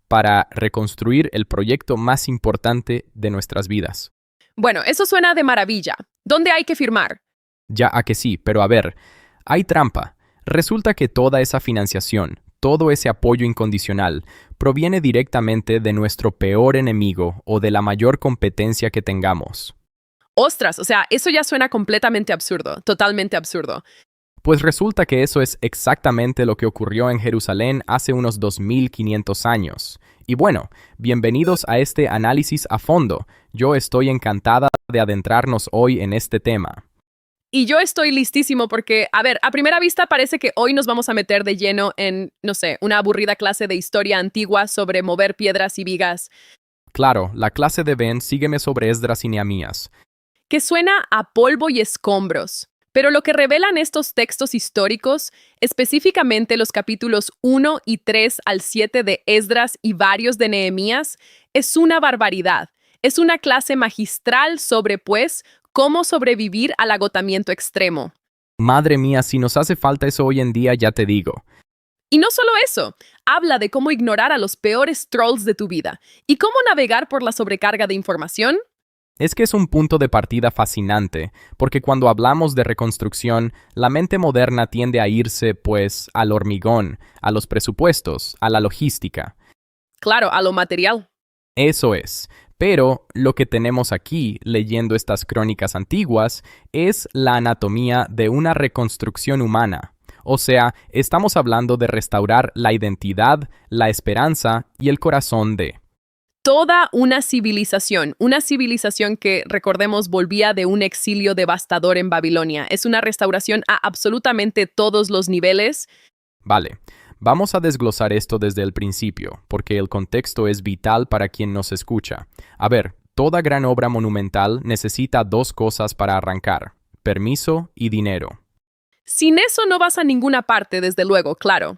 para reconstruir el proyecto más importante de nuestras vidas. Bueno, eso suena de maravilla. ¿Dónde hay que firmar? Ya a que sí, pero a ver, hay trampa. Resulta que toda esa financiación, todo ese apoyo incondicional, proviene directamente de nuestro peor enemigo o de la mayor competencia que tengamos. Ostras, o sea, eso ya suena completamente absurdo, totalmente absurdo. Pues resulta que eso es exactamente lo que ocurrió en Jerusalén hace unos 2500 años. Y bueno, bienvenidos a este análisis a fondo. Yo estoy encantada de adentrarnos hoy en este tema. Y yo estoy listísimo porque, a ver, a primera vista parece que hoy nos vamos a meter de lleno en, no sé, una aburrida clase de historia antigua sobre mover piedras y vigas, Claro, la clase de Ben sígueme sobre Esdras y Nehemías. que suena a polvo y escombros. Pero lo que revelan estos textos históricos, específicamente los capítulos 1 y 3 al 7 de Esdras y varios de Nehemías, es una barbaridad. Es una clase magistral sobre, pues, cómo sobrevivir al agotamiento extremo. Madre mía, si nos hace falta eso hoy en día, ya te digo. Y no solo eso, habla de cómo ignorar a los peores trolls de tu vida y cómo navegar por la sobrecarga de información. Es que es un punto de partida fascinante, porque cuando hablamos de reconstrucción, la mente moderna tiende a irse, pues, al hormigón, a los presupuestos, a la logística. Claro, a lo material. Eso es. Pero lo que tenemos aquí, leyendo estas crónicas antiguas, es la anatomía de una reconstrucción humana. O sea, estamos hablando de restaurar la identidad, la esperanza y el corazón de... Toda una civilización que, recordemos, volvía de un exilio devastador en Babilonia. Es una restauración a absolutamente todos los niveles. Vale, vamos a desglosar esto desde el principio, porque el contexto es vital para quien nos escucha. A ver, toda gran obra monumental necesita dos cosas para arrancar: permiso y dinero. Sin eso no vas a ninguna parte, desde luego, claro.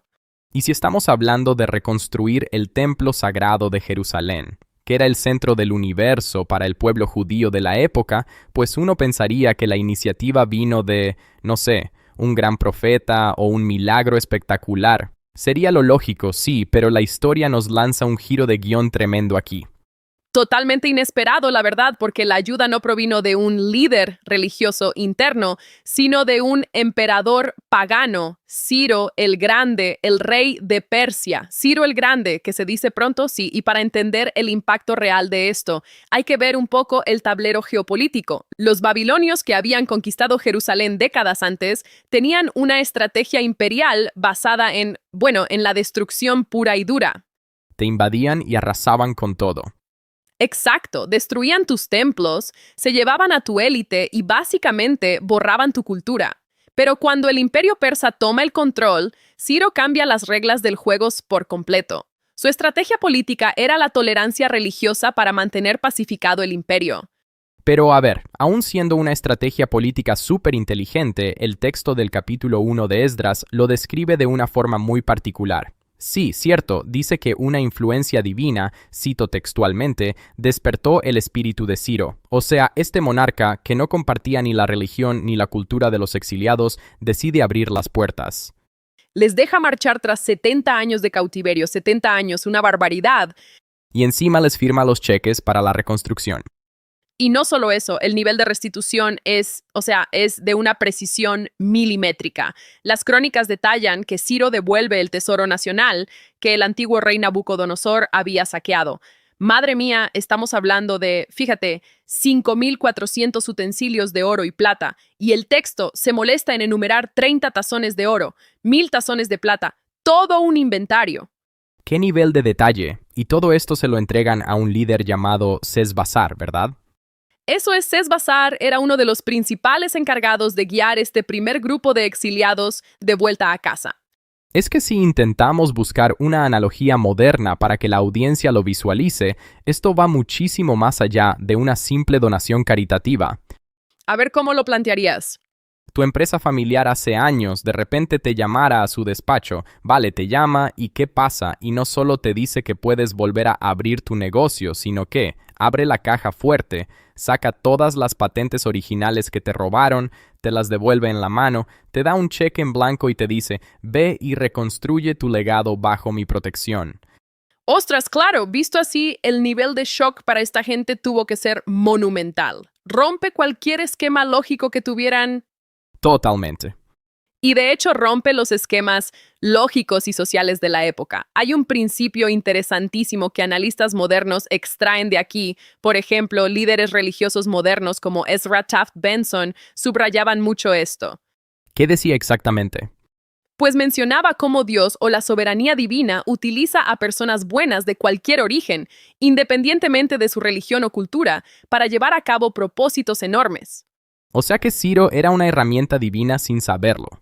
Y si estamos hablando de reconstruir el templo sagrado de Jerusalén, que era el centro del universo para el pueblo judío de la época, pues uno pensaría que la iniciativa vino de, no sé, un gran profeta o un milagro espectacular. Sería lo lógico, sí, pero la historia nos lanza un giro de guión tremendo aquí. Totalmente inesperado, la verdad, porque la ayuda no provino de un líder religioso interno, sino de un emperador pagano, Ciro el Grande, el rey de Persia. Ciro el Grande, que se dice pronto, sí, y para entender el impacto real de esto, hay que ver un poco el tablero geopolítico. Los babilonios, que habían conquistado Jerusalén décadas antes, tenían una estrategia imperial basada en, bueno, en la destrucción pura y dura. Te invadían y arrasaban con todo. Exacto, destruían tus templos, se llevaban a tu élite y básicamente borraban tu cultura. Pero cuando el imperio persa toma el control, Ciro cambia las reglas del juego por completo. Su estrategia política era la tolerancia religiosa para mantener pacificado el imperio. Pero a ver, aun siendo una estrategia política súper inteligente, el texto del capítulo 1 de Esdras lo describe de una forma muy particular. Sí, cierto, dice que una influencia divina, cito textualmente, despertó el espíritu de Ciro. O sea, este monarca, que no compartía ni la religión ni la cultura de los exiliados, decide abrir las puertas. Les deja marchar tras 70 años de cautiverio, 70 años, una barbaridad. Y encima les firma los cheques para la reconstrucción. Y no solo eso, el nivel de restitución es de una precisión milimétrica. Las crónicas detallan que Ciro devuelve el tesoro nacional que el antiguo rey Nabucodonosor había saqueado. Madre mía, estamos hablando de, fíjate, 5.400 utensilios de oro y plata, y el texto se molesta en enumerar 30 tazones de oro, 1.000 tazones de plata, todo un inventario. ¿Qué nivel de detalle? Y todo esto se lo entregan a un líder llamado Sesbazar, ¿verdad? Eso es, Sesbazar era uno de los principales encargados de guiar este primer grupo de exiliados de vuelta a casa. Es que si intentamos buscar una analogía moderna para que la audiencia lo visualice, esto va muchísimo más allá de una simple donación caritativa. A ver cómo lo plantearías. Tu empresa familiar hace años de repente te llamara a su despacho, vale, te llama y ¿qué pasa? Y no solo te dice que puedes volver a abrir tu negocio, sino que abre la caja fuerte, saca todas las patentes originales que te robaron, te las devuelve en la mano, te da un cheque en blanco y te dice, ve y reconstruye tu legado bajo mi protección. Ostras, claro, visto así, el nivel de shock para esta gente tuvo que ser monumental. Rompe cualquier esquema lógico que tuvieran. Totalmente. Y de hecho rompe los esquemas lógicos y sociales de la época. Hay un principio interesantísimo que analistas modernos extraen de aquí. Por ejemplo, líderes religiosos modernos como Ezra Taft Benson subrayaban mucho esto. ¿Qué decía exactamente? Pues mencionaba cómo Dios o la soberanía divina utiliza a personas buenas de cualquier origen, independientemente de su religión o cultura, para llevar a cabo propósitos enormes. O sea que Ciro era una herramienta divina sin saberlo.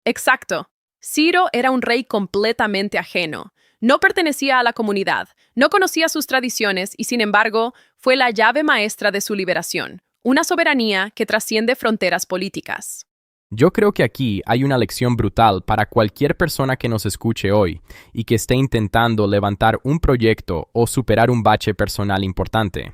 Exacto. Ciro era un rey completamente ajeno. No pertenecía a la comunidad, no conocía sus tradiciones y, sin embargo, fue la llave maestra de su liberación, una soberanía que trasciende fronteras políticas. Yo creo que aquí hay una lección brutal para cualquier persona que nos escuche hoy y que esté intentando levantar un proyecto o superar un bache personal importante.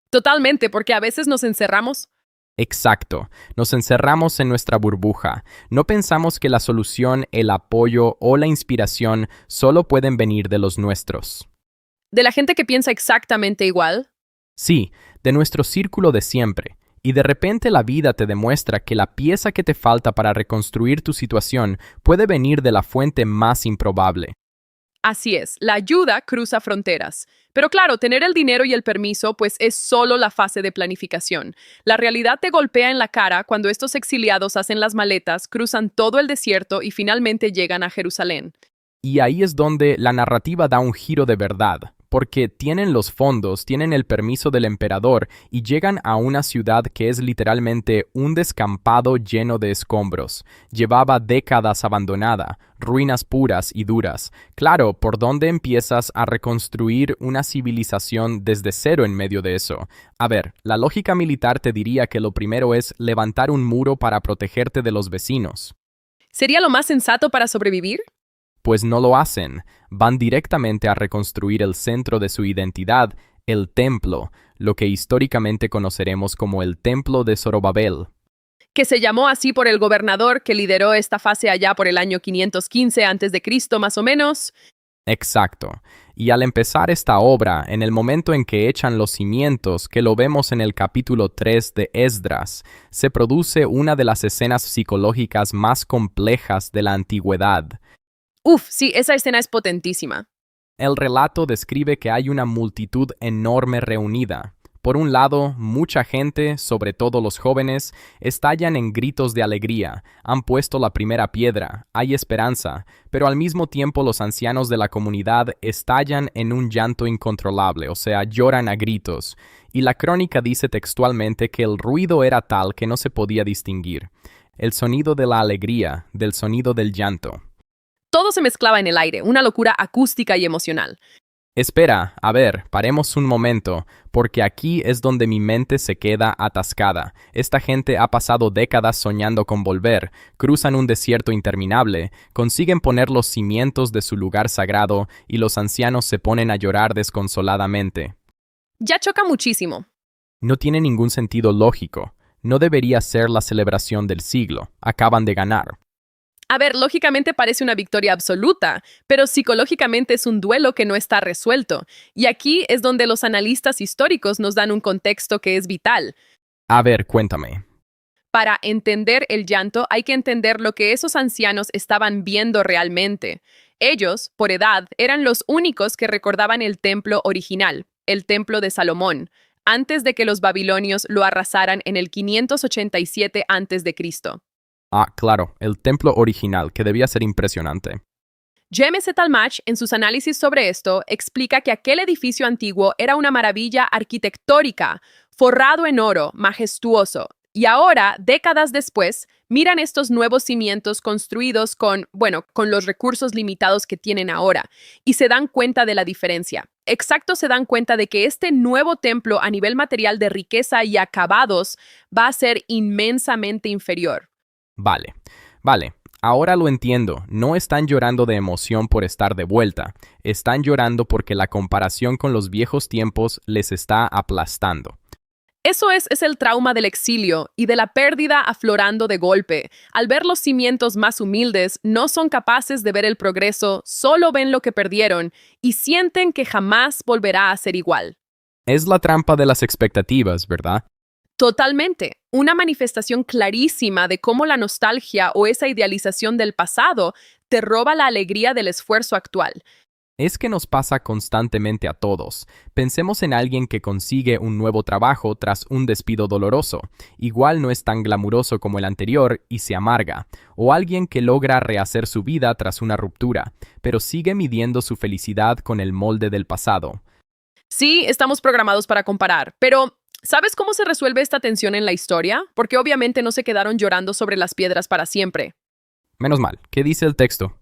Totalmente, porque a veces nos encerramos. Exacto, nos encerramos en nuestra burbuja. No pensamos que la solución, el apoyo o la inspiración solo pueden venir de los nuestros. ¿De la gente que piensa exactamente igual? Sí, de nuestro círculo de siempre. Y de repente la vida te demuestra que la pieza que te falta para reconstruir tu situación puede venir de la fuente más improbable. Así es, la ayuda cruza fronteras. Pero claro, tener el dinero y el permiso, pues es solo la fase de planificación. La realidad te golpea en la cara cuando estos exiliados hacen las maletas, cruzan todo el desierto y finalmente llegan a Jerusalén. Y ahí es donde la narrativa da un giro de verdad, porque tienen los fondos, tienen el permiso del emperador y llegan a una ciudad que es literalmente un descampado lleno de escombros. Llevaba décadas abandonada, ruinas puras y duras. Claro, ¿por dónde empiezas a reconstruir una civilización desde cero en medio de eso? A ver, la lógica militar te diría que lo primero es levantar un muro para protegerte de los vecinos. ¿Sería lo más sensato para sobrevivir? Pues no lo hacen, van directamente a reconstruir el centro de su identidad, el templo, lo que históricamente conoceremos como el Templo de Zorobabel. Que se llamó así por el gobernador que lideró esta fase allá por el año 515 a.C. más o menos. Exacto. Y al empezar esta obra, en el momento en que echan los cimientos, que lo vemos en el capítulo 3 de Esdras, se produce una de las escenas psicológicas más complejas de la antigüedad. Uf, sí, esa escena es potentísima. El relato describe que hay una multitud enorme reunida. Por un lado, mucha gente, sobre todo los jóvenes, estallan en gritos de alegría, han puesto la primera piedra, hay esperanza, pero al mismo tiempo los ancianos de la comunidad estallan en un llanto incontrolable, o sea, lloran a gritos, y la crónica dice textualmente que el ruido era tal que no se podía distinguir. El sonido de la alegría, del sonido del llanto. Todo se mezclaba en el aire, una locura acústica y emocional. Espera, a ver, paremos un momento, porque aquí es donde mi mente se queda atascada. Esta gente ha pasado décadas soñando con volver, cruzan un desierto interminable, consiguen poner los cimientos de su lugar sagrado y los ancianos se ponen a llorar desconsoladamente. Ya choca muchísimo. No tiene ningún sentido lógico. No debería ser la celebración del siglo. Acaban de ganar. A ver, lógicamente parece una victoria absoluta, pero psicológicamente es un duelo que no está resuelto. Y aquí es donde los analistas históricos nos dan un contexto que es vital. A ver, cuéntame. Para entender el llanto hay que entender lo que esos ancianos estaban viendo realmente. Ellos, por edad, eran los únicos que recordaban el templo original, el templo de Salomón, antes de que los babilonios lo arrasaran en el 587 a.C. Ah, claro, el templo original, que debía ser impresionante. James Talmach, en sus análisis sobre esto, explica que aquel edificio antiguo era una maravilla arquitectónica, forrado en oro, majestuoso. Y ahora, décadas después, miran estos nuevos cimientos construidos con los recursos limitados que tienen ahora, y se dan cuenta de la diferencia. Exacto, se dan cuenta de que este nuevo templo a nivel material de riqueza y acabados va a ser inmensamente inferior. Vale, ahora lo entiendo. No están llorando de emoción por estar de vuelta. Están llorando porque la comparación con los viejos tiempos les está aplastando. Es el trauma del exilio y de la pérdida aflorando de golpe. Al ver los cimientos más humildes, no son capaces de ver el progreso, solo ven lo que perdieron y sienten que jamás volverá a ser igual. Es la trampa de las expectativas, ¿verdad? Totalmente. Una manifestación clarísima de cómo la nostalgia o esa idealización del pasado te roba la alegría del esfuerzo actual. Es que nos pasa constantemente a todos. Pensemos en alguien que consigue un nuevo trabajo tras un despido doloroso. Igual no es tan glamuroso como el anterior y se amarga. O alguien que logra rehacer su vida tras una ruptura, pero sigue midiendo su felicidad con el molde del pasado. Sí, estamos programados para comparar, pero ¿sabes cómo se resuelve esta tensión en la historia? Porque obviamente no se quedaron llorando sobre las piedras para siempre. Menos mal, ¿qué dice el texto?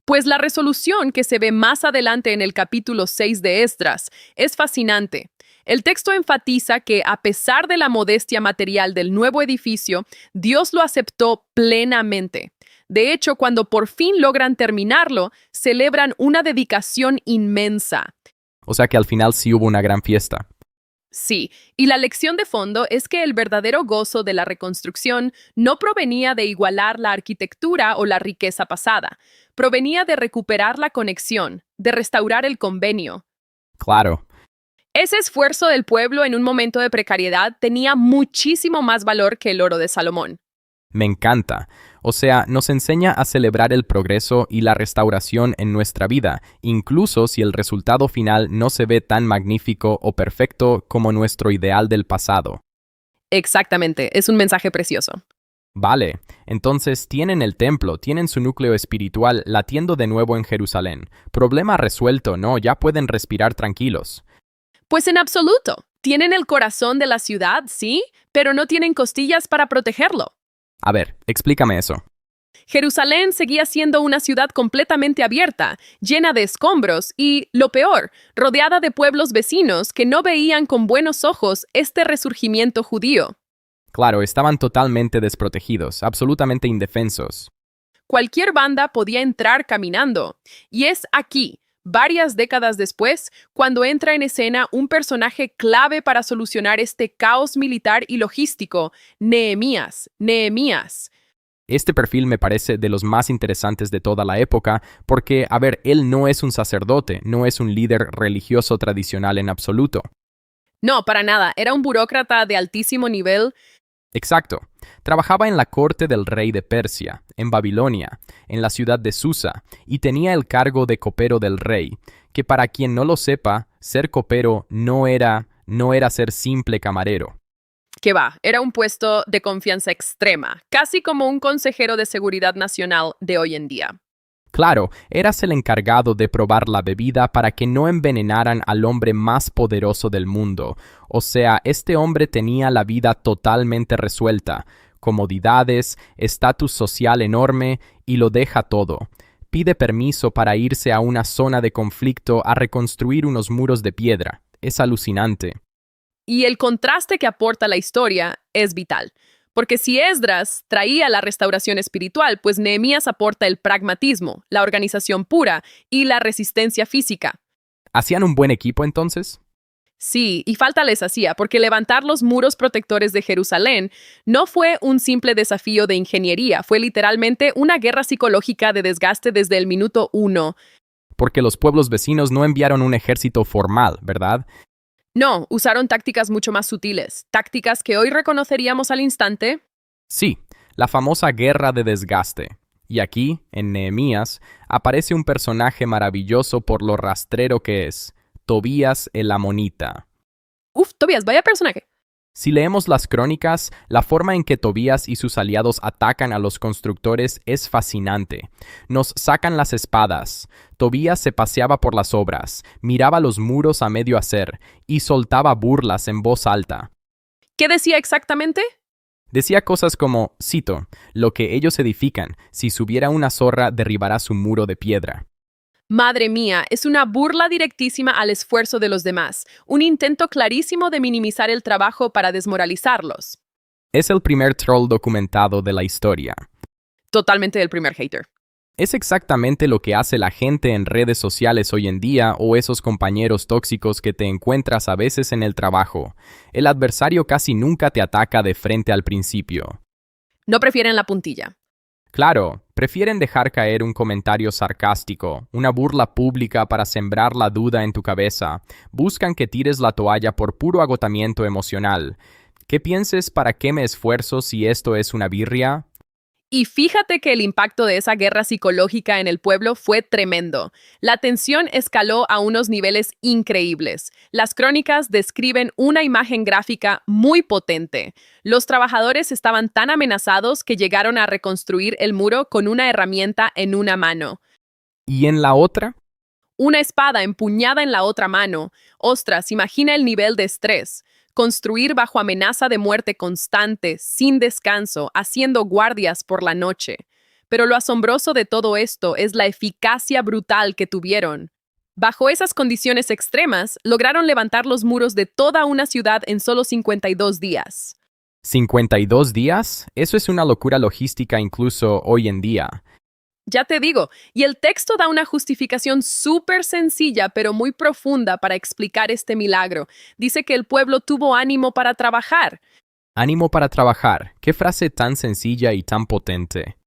Pues la resolución que se ve más adelante en el capítulo 6 de Esdras es fascinante. El texto enfatiza que, a pesar de la modestia material del nuevo edificio, Dios lo aceptó plenamente. De hecho, cuando por fin logran terminarlo, celebran una dedicación inmensa. O sea que al final sí hubo una gran fiesta. Sí, y la lección de fondo es que el verdadero gozo de la reconstrucción no provenía de igualar la arquitectura o la riqueza pasada, provenía de recuperar la conexión, de restaurar el convenio. Claro. Ese esfuerzo del pueblo en un momento de precariedad tenía muchísimo más valor que el oro de Salomón. Me encanta. O sea, nos enseña a celebrar el progreso y la restauración en nuestra vida, incluso si el resultado final no se ve tan magnífico o perfecto como nuestro ideal del pasado. Exactamente, es un mensaje precioso. Vale, entonces tienen el templo, tienen su núcleo espiritual latiendo de nuevo en Jerusalén. Problema resuelto, ¿no? Ya pueden respirar tranquilos. Pues en absoluto. Tienen el corazón de la ciudad, sí, pero no tienen costillas para protegerlo. A ver, explícame eso. Jerusalén seguía siendo una ciudad completamente abierta, llena de escombros y, lo peor, rodeada de pueblos vecinos que no veían con buenos ojos este resurgimiento judío. Claro, estaban totalmente desprotegidos, absolutamente indefensos. Cualquier banda podía entrar caminando, y es aquí, varias décadas después, cuando entra en escena un personaje clave para solucionar este caos militar y logístico, Nehemías. Este perfil me parece de los más interesantes de toda la época porque, a ver, él no es un sacerdote, no es un líder religioso tradicional en absoluto. No, para nada, era un burócrata de altísimo nivel. Exacto. Trabajaba en la corte del rey de Persia, en Babilonia, en la ciudad de Susa, y tenía el cargo de copero del rey, que para quien no lo sepa, ser copero no era ser simple camarero. Que va, era un puesto de confianza extrema, casi como un consejero de seguridad nacional de hoy en día. Claro, eras el encargado de probar la bebida para que no envenenaran al hombre más poderoso del mundo. O sea, este hombre tenía la vida totalmente resuelta, comodidades, estatus social enorme y lo deja todo. Pide permiso para irse a una zona de conflicto a reconstruir unos muros de piedra. Es alucinante. Y el contraste que aporta la historia es vital. Porque si Esdras traía la restauración espiritual, pues Nehemías aporta el pragmatismo, la organización pura y la resistencia física. ¿Hacían un buen equipo entonces? Sí, y falta les hacía, porque levantar los muros protectores de Jerusalén no fue un simple desafío de ingeniería, fue literalmente una guerra psicológica de desgaste desde el minuto 1. Porque los pueblos vecinos no enviaron un ejército formal, ¿verdad? No, usaron tácticas mucho más sutiles, tácticas que hoy reconoceríamos al instante. Sí, la famosa guerra de desgaste. Y aquí, en Nehemías, aparece un personaje maravilloso por lo rastrero que es, Tobías el Amonita. Tobías, vaya personaje. Si leemos las crónicas, la forma en que Tobías y sus aliados atacan a los constructores es fascinante. Nos sacan las espadas. Tobías se paseaba por las obras, miraba los muros a medio hacer y soltaba burlas en voz alta. ¿Qué decía exactamente? Decía cosas como, cito, lo que ellos edifican, si subiera una zorra derribará su muro de piedra. Madre mía, es una burla directísima al esfuerzo de los demás, un intento clarísimo de minimizar el trabajo para desmoralizarlos. Es el primer troll documentado de la historia. Totalmente el primer hater. Es exactamente lo que hace la gente en redes sociales hoy en día o esos compañeros tóxicos que te encuentras a veces en el trabajo. El adversario casi nunca te ataca de frente al principio. No prefieren la puntilla. Claro, prefieren dejar caer un comentario sarcástico, una burla pública para sembrar la duda en tu cabeza. Buscan que tires la toalla por puro agotamiento emocional. ¿Qué pienses para qué me esfuerzo si esto es una birria? Y fíjate que el impacto de esa guerra psicológica en el pueblo fue tremendo. La tensión escaló a unos niveles increíbles. Las crónicas describen una imagen gráfica muy potente. Los trabajadores estaban tan amenazados que llegaron a reconstruir el muro con una herramienta en una mano. ¿Y en la otra? Una espada empuñada en la otra mano. Ostras, imagina el nivel de estrés. Construir bajo amenaza de muerte constante, sin descanso, haciendo guardias por la noche. Pero lo asombroso de todo esto es la eficacia brutal que tuvieron. Bajo esas condiciones extremas, lograron levantar los muros de toda una ciudad en solo 52 días. ¿52 días? Eso es una locura logística incluso hoy en día. Ya te digo, y el texto da una justificación súper sencilla pero muy profunda para explicar este milagro. Dice que el pueblo tuvo ánimo para trabajar. Ánimo para trabajar. Qué frase tan sencilla y tan potente.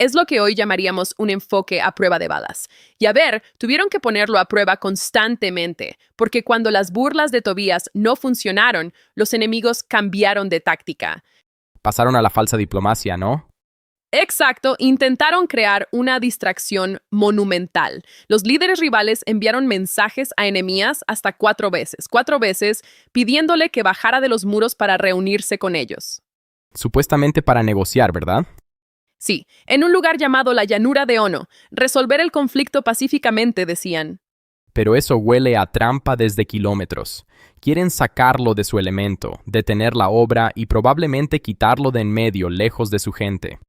Es lo que hoy llamaríamos un enfoque a prueba de balas. Y a ver, tuvieron que ponerlo a prueba constantemente, porque cuando las burlas de Tobías no funcionaron, los enemigos cambiaron de táctica. Pasaron a la falsa diplomacia, ¿no? Exacto, intentaron crear una distracción monumental. Los líderes rivales enviaron mensajes a Nehemías hasta 4 veces, pidiéndole que bajara de los muros para reunirse con ellos. Supuestamente para negociar, ¿verdad? Sí, en un lugar llamado la llanura de Ono, resolver el conflicto pacíficamente, decían. Pero eso huele a trampa desde kilómetros. Quieren sacarlo de su elemento, detener la obra y probablemente quitarlo de en medio, lejos de su gente.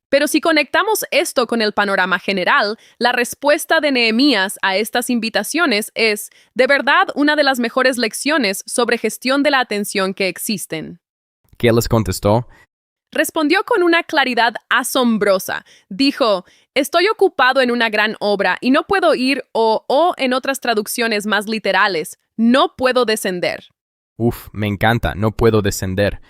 Pero si conectamos esto con el panorama general, la respuesta de Nehemías a estas invitaciones es, de verdad, una de las mejores lecciones sobre gestión de la atención que existen. ¿Qué les contestó? Respondió con una claridad asombrosa. Dijo, estoy ocupado en una gran obra y no puedo ir o en otras traducciones más literales, no puedo descender. Uf, me encanta, no puedo descender.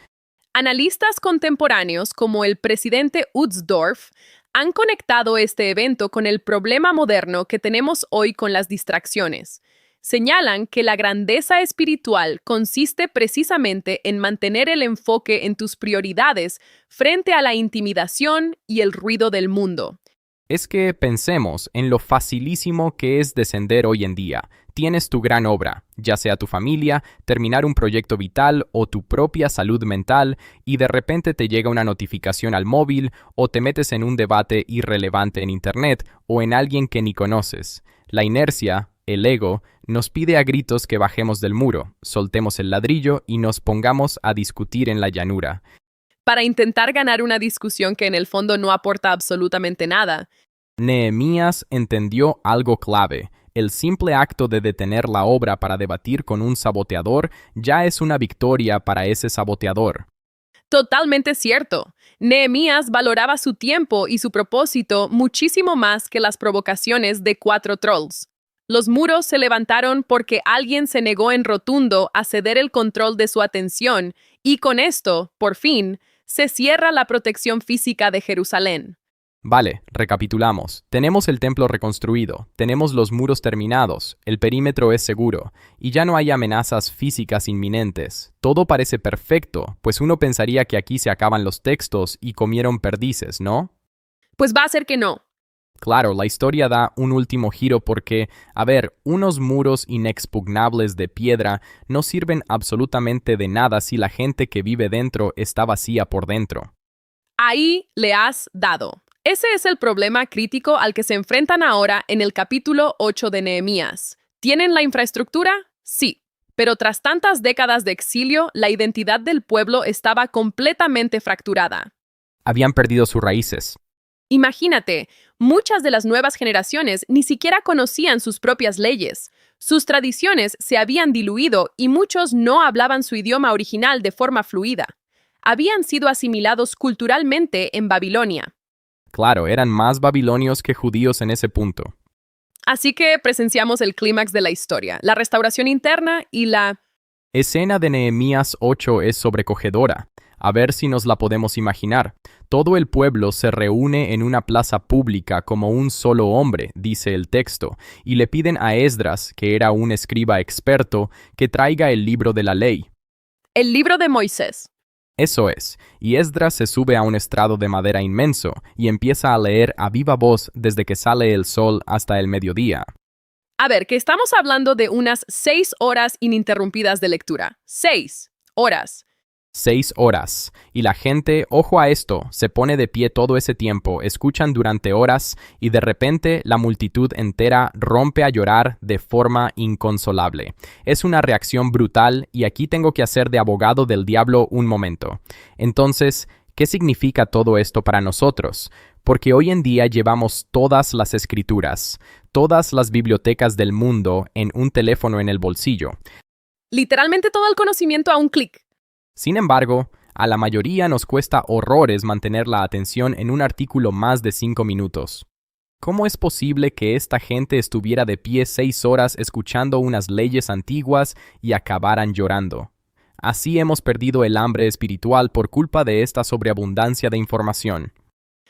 Analistas contemporáneos como el presidente Utzdorf han conectado este evento con el problema moderno que tenemos hoy con las distracciones. Señalan que la grandeza espiritual consiste precisamente en mantener el enfoque en tus prioridades frente a la intimidación y el ruido del mundo. Es que pensemos en lo facilísimo que es descender hoy en día. Tienes tu gran obra, ya sea tu familia, terminar un proyecto vital o tu propia salud mental, y de repente te llega una notificación al móvil o te metes en un debate irrelevante en internet o en alguien que ni conoces. La inercia, el ego, nos pide a gritos que bajemos del muro, soltemos el ladrillo y nos pongamos a discutir en la llanura. Para intentar ganar una discusión que en el fondo no aporta absolutamente nada. Nehemías entendió algo clave. El simple acto de detener la obra para debatir con un saboteador ya es una victoria para ese saboteador. Totalmente cierto. Nehemías valoraba su tiempo y su propósito muchísimo más que las provocaciones de 4 trolls. Los muros se levantaron porque alguien se negó en rotundo a ceder el control de su atención y con esto, por fin, se cierra la protección física de Jerusalén. Vale, recapitulamos. Tenemos el templo reconstruido, tenemos los muros terminados, el perímetro es seguro, y ya no hay amenazas físicas inminentes. Todo parece perfecto, pues uno pensaría que aquí se acaban los textos y comieron perdices, ¿no? Pues va a ser que no. Claro, la historia da un último giro porque, unos muros inexpugnables de piedra no sirven absolutamente de nada si la gente que vive dentro está vacía por dentro. Ahí le has dado. Ese es el problema crítico al que se enfrentan ahora en el capítulo 8 de Nehemías. ¿Tienen la infraestructura? Sí. Pero tras tantas décadas de exilio, la identidad del pueblo estaba completamente fracturada. Habían perdido sus raíces. Imagínate, muchas de las nuevas generaciones ni siquiera conocían sus propias leyes. Sus tradiciones se habían diluido y muchos no hablaban su idioma original de forma fluida. Habían sido asimilados culturalmente en Babilonia. Claro, eran más babilonios que judíos en ese punto. Así que presenciamos el clímax de la historia, la restauración interna y la... Escena de Nehemías 8 es sobrecogedora. A ver si nos la podemos imaginar. Todo el pueblo se reúne en una plaza pública como un solo hombre, dice el texto, y le piden a Esdras, que era un escriba experto, que traiga el libro de la ley. El libro de Moisés. Eso es, y Esdras se sube a un estrado de madera inmenso y empieza a leer a viva voz desde que sale el sol hasta el mediodía. A ver, que estamos hablando de unas 6 horas ininterrumpidas de lectura. 6 horas. 6 horas. Y la gente, ojo a esto, se pone de pie todo ese tiempo, escuchan durante horas y de repente la multitud entera rompe a llorar de forma inconsolable. Es una reacción brutal y aquí tengo que hacer de abogado del diablo un momento. Entonces, ¿qué significa todo esto para nosotros? Porque hoy en día llevamos todas las escrituras, todas las bibliotecas del mundo en un teléfono en el bolsillo. Literalmente todo el conocimiento a un clic. Sin embargo, a la mayoría nos cuesta horrores mantener la atención en un artículo más de 5 minutos. ¿Cómo es posible que esta gente estuviera de pie 6 horas escuchando unas leyes antiguas y acabaran llorando? Así hemos perdido el hambre espiritual por culpa de esta sobreabundancia de información.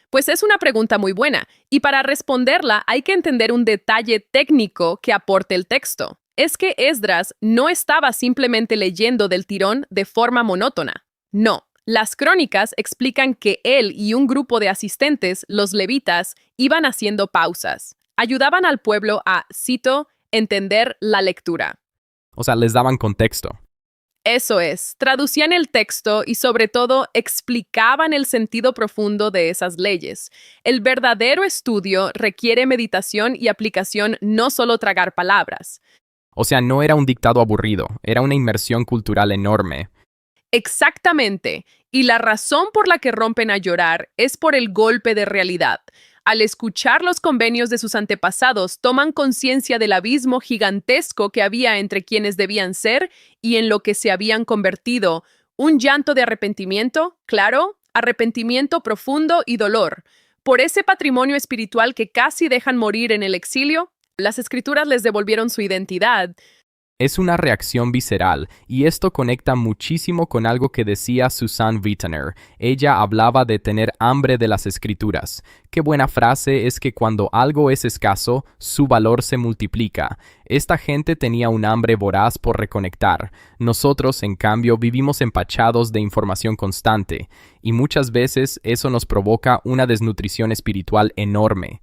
Pues es una pregunta muy buena, y para responderla hay que entender un detalle técnico que aporte el texto. Es que Esdras no estaba simplemente leyendo del tirón de forma monótona. No, las crónicas explican que él y un grupo de asistentes, los levitas, iban haciendo pausas. Ayudaban al pueblo a, cito, entender la lectura. O sea, les daban contexto. Eso es, traducían el texto y sobre todo explicaban el sentido profundo de esas leyes. El verdadero estudio requiere meditación y aplicación, no solo tragar palabras. O sea, no era un dictado aburrido, era una inmersión cultural enorme. Exactamente. Y la razón por la que rompen a llorar es por el golpe de realidad. Al escuchar los convenios de sus antepasados, toman conciencia del abismo gigantesco que había entre quienes debían ser y en lo que se habían convertido. Un llanto de arrepentimiento, claro, arrepentimiento profundo y dolor. Por ese patrimonio espiritual que casi dejan morir en el exilio, las escrituras les devolvieron su identidad. Es una reacción visceral, y esto conecta muchísimo con algo que decía Susan Wittener. Ella hablaba de tener hambre de las escrituras. Qué buena frase es que cuando algo es escaso, su valor se multiplica. Esta gente tenía un hambre voraz por reconectar. Nosotros, en cambio, vivimos empachados de información constante, y muchas veces eso nos provoca una desnutrición espiritual enorme.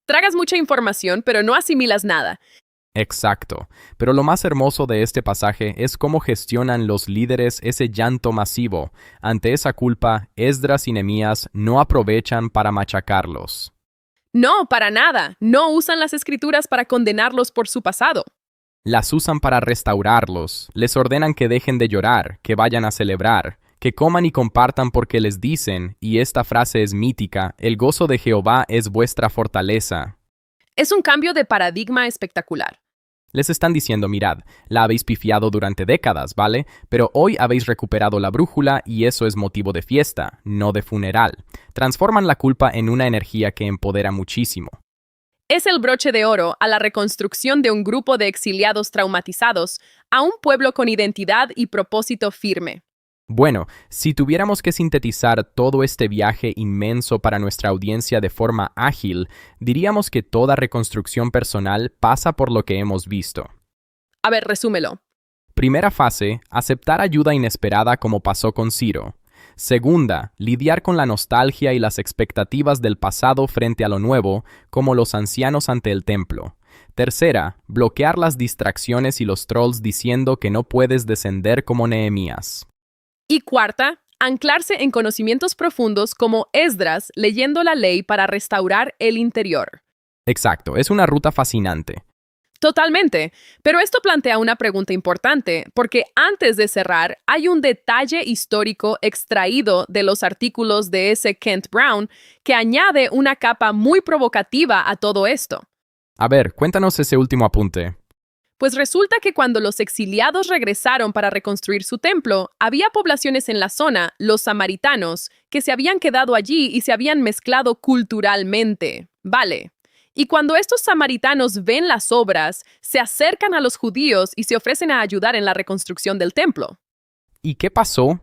Tragas mucha información, pero no asimilas nada. Exacto. Pero lo más hermoso de este pasaje es cómo gestionan los líderes ese llanto masivo. Ante esa culpa, Esdras y Nehemías no aprovechan para machacarlos. No, para nada. No usan las escrituras para condenarlos por su pasado. Las usan para restaurarlos. Les ordenan que dejen de llorar, que vayan a celebrar, que coman y compartan porque les dicen, y esta frase es mítica, el gozo de Jehová es vuestra fortaleza. Es un cambio de paradigma espectacular. Les están diciendo, mirad, la habéis pifiado durante décadas, ¿vale? Pero hoy habéis recuperado la brújula y eso es motivo de fiesta, no de funeral. Transforman la culpa en una energía que empodera muchísimo. Es el broche de oro a la reconstrucción de un grupo de exiliados traumatizados a un pueblo con identidad y propósito firme. Bueno, si tuviéramos que sintetizar todo este viaje inmenso para nuestra audiencia de forma ágil, diríamos que toda reconstrucción personal pasa por lo que hemos visto. A ver, resúmelo. Primera fase, aceptar ayuda inesperada como pasó con Ciro. Segunda, lidiar con la nostalgia y las expectativas del pasado frente a lo nuevo, como los ancianos ante el templo. Tercera, bloquear las distracciones y los trolls diciendo que no puedes descender como Nehemías. Y cuarta, anclarse en conocimientos profundos como Esdras leyendo la ley para restaurar el interior. Exacto, es una ruta fascinante. Totalmente, pero esto plantea una pregunta importante, porque antes de cerrar, hay un detalle histórico extraído de los artículos de ese Kent Brown que añade una capa muy provocativa a todo esto. A ver, cuéntanos ese último apunte. Pues resulta que cuando los exiliados regresaron para reconstruir su templo, había poblaciones en la zona, los samaritanos, que se habían quedado allí y se habían mezclado culturalmente. Vale. Y cuando estos samaritanos ven las obras, se acercan a los judíos y se ofrecen a ayudar en la reconstrucción del templo. ¿Y qué pasó?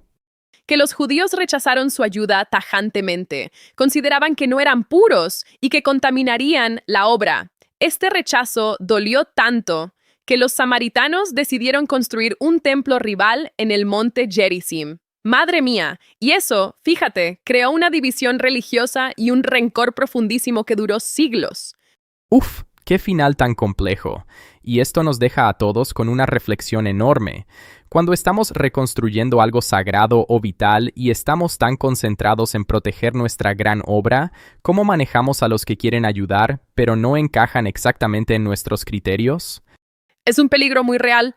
Que los judíos rechazaron su ayuda tajantemente. Consideraban que no eran puros y que contaminarían la obra. Este rechazo dolió tanto que los samaritanos decidieron construir un templo rival en el monte Gerizim. Madre mía, y eso, fíjate, creó una división religiosa y un rencor profundísimo que duró siglos. Uf, qué final tan complejo. Y esto nos deja a todos con una reflexión enorme. Cuando estamos reconstruyendo algo sagrado o vital y estamos tan concentrados en proteger nuestra gran obra, ¿cómo manejamos a los que quieren ayudar, pero no encajan exactamente en nuestros criterios? Es un peligro muy real.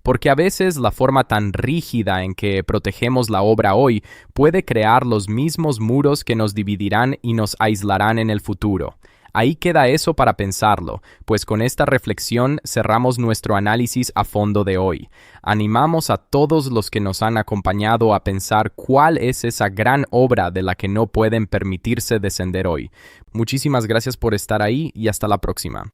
Porque a veces la forma tan rígida en que protegemos la obra hoy puede crear los mismos muros que nos dividirán y nos aislarán en el futuro. Ahí queda eso para pensarlo, pues con esta reflexión cerramos nuestro análisis a fondo de hoy. Animamos a todos los que nos han acompañado a pensar cuál es esa gran obra de la que no pueden permitirse descender hoy. Muchísimas gracias por estar ahí y hasta la próxima.